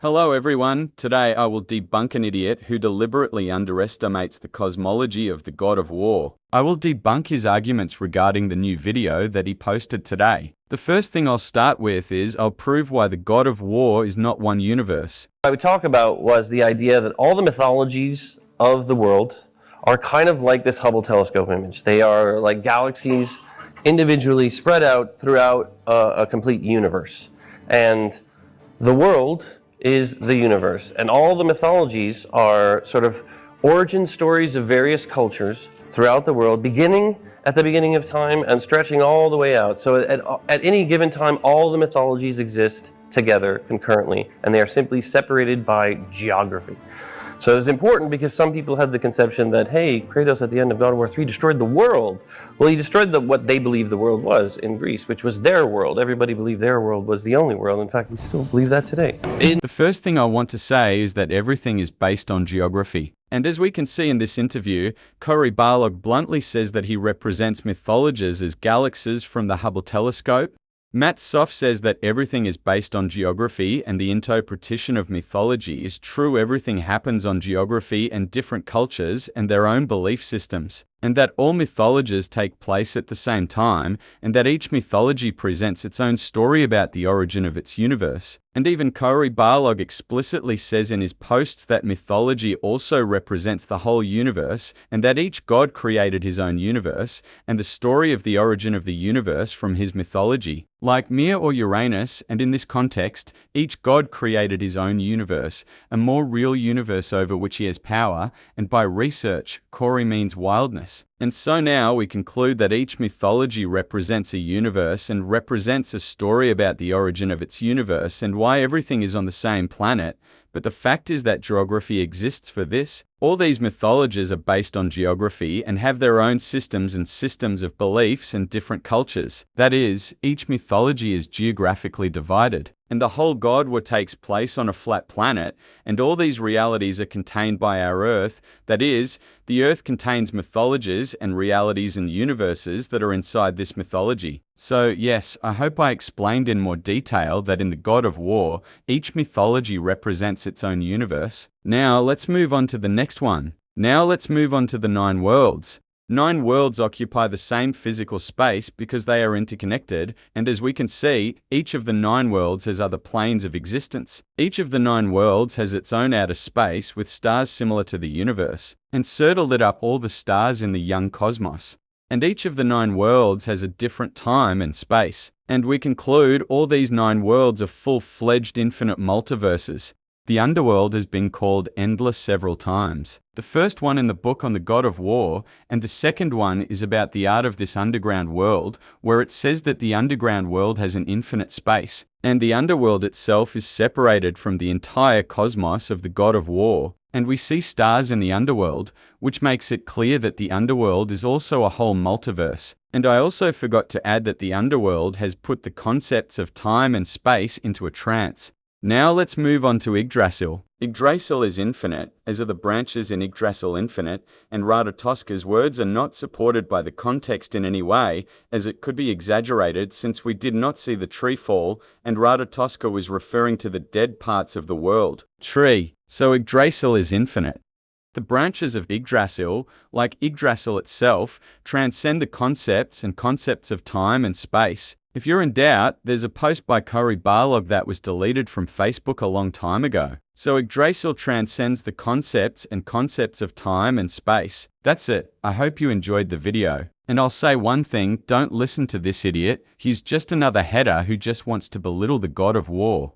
Hello everyone, today I will debunk an idiot who deliberately underestimates the cosmology of the God of War. I will debunk his arguments regarding the new video that he posted today. The first thing I'll start with is I'll prove why the God of War is not one universe. What I would talk about was the idea that all the mythologies of the world are kind of like this Hubble telescope image. They are like galaxies individually spread out throughout a complete universe. And the world is the universe. And all the mythologies are sort of origin stories of various cultures throughout the world, beginning at the beginning of time and stretching all the way out. So at any given time, all the mythologies exist together concurrently, and they are simply separated by geography. So it's important because some people had the conception that, hey, Kratos at the end of God of War 3 destroyed the world. Well, he destroyed what they believed the world was in Greece, which was their world. Everybody believed their world was the only world. In fact, we still believe that today. The first thing I want to say is that everything is based on geography. And as we can see in this interview, Cory Barlog bluntly says that he represents mythologies as galaxies from the Hubble telescope. Matt Soff says that everything is based on geography and the interpretation of mythology is true. Everything happens on geography and different cultures and their own belief systems, and that all mythologies take place at the same time, and that each mythology presents its own story about the origin of its universe. And even Cory Barlog explicitly says in his posts that mythology also represents the whole universe, and that each god created his own universe, and the story of the origin of the universe from his mythology. Like Mir or Uranus, and in this context, each god created his own universe, a more real universe over which he has power, and by research, Cory means wildness. And so now we conclude that each mythology represents a universe and represents a story about the origin of its universe and why everything is on the same planet. But the fact is that geography exists for this. All these mythologies are based on geography and have their own systems and systems of beliefs and different cultures. That is, each mythology is geographically divided. And the whole God War takes place on a flat planet, and all these realities are contained by our Earth. That is, the Earth contains mythologies and realities and universes that are inside this mythology. So yes, I hope I explained in more detail that in the God of War, each mythology represents its own universe. Now let's move on to the next one. Now let's move on to the 9 worlds. 9 worlds occupy the same physical space because they are interconnected, and as we can see, each of the 9 worlds has other planes of existence. Each of the 9 worlds has its own outer space with stars similar to the universe, and Serta lit up all the stars in the young cosmos. And each of the 9 worlds has a different time and space. And we conclude all these 9 worlds are full-fledged infinite multiverses. The underworld has been called endless several times. The first one in the book on the God of War, and the second one is about the art of this underground world, where it says that the underground world has an infinite space, and the underworld itself is separated from the entire cosmos of the God of War. And we see stars in the underworld, which makes it clear that the underworld is also a whole multiverse. And I also forgot to add that the underworld has put the concepts of time and space into a trance. Now let's move on to Yggdrasil. Yggdrasil is infinite, as are the branches in Yggdrasil infinite, and Radatosca's words are not supported by the context in any way, as it could be exaggerated since we did not see the tree fall, and Radatosca was referring to the dead parts of the world. Tree. So Yggdrasil is infinite. The branches of Yggdrasil, like Yggdrasil itself, transcend the concepts of time and space. If you're in doubt, there's a post by Cory Barlog that was deleted from Facebook a long time ago. So Yggdrasil transcends the concepts of time and space. That's it. I hope you enjoyed the video. And I'll say one thing, don't listen to this idiot. He's just another header who just wants to belittle the God of War.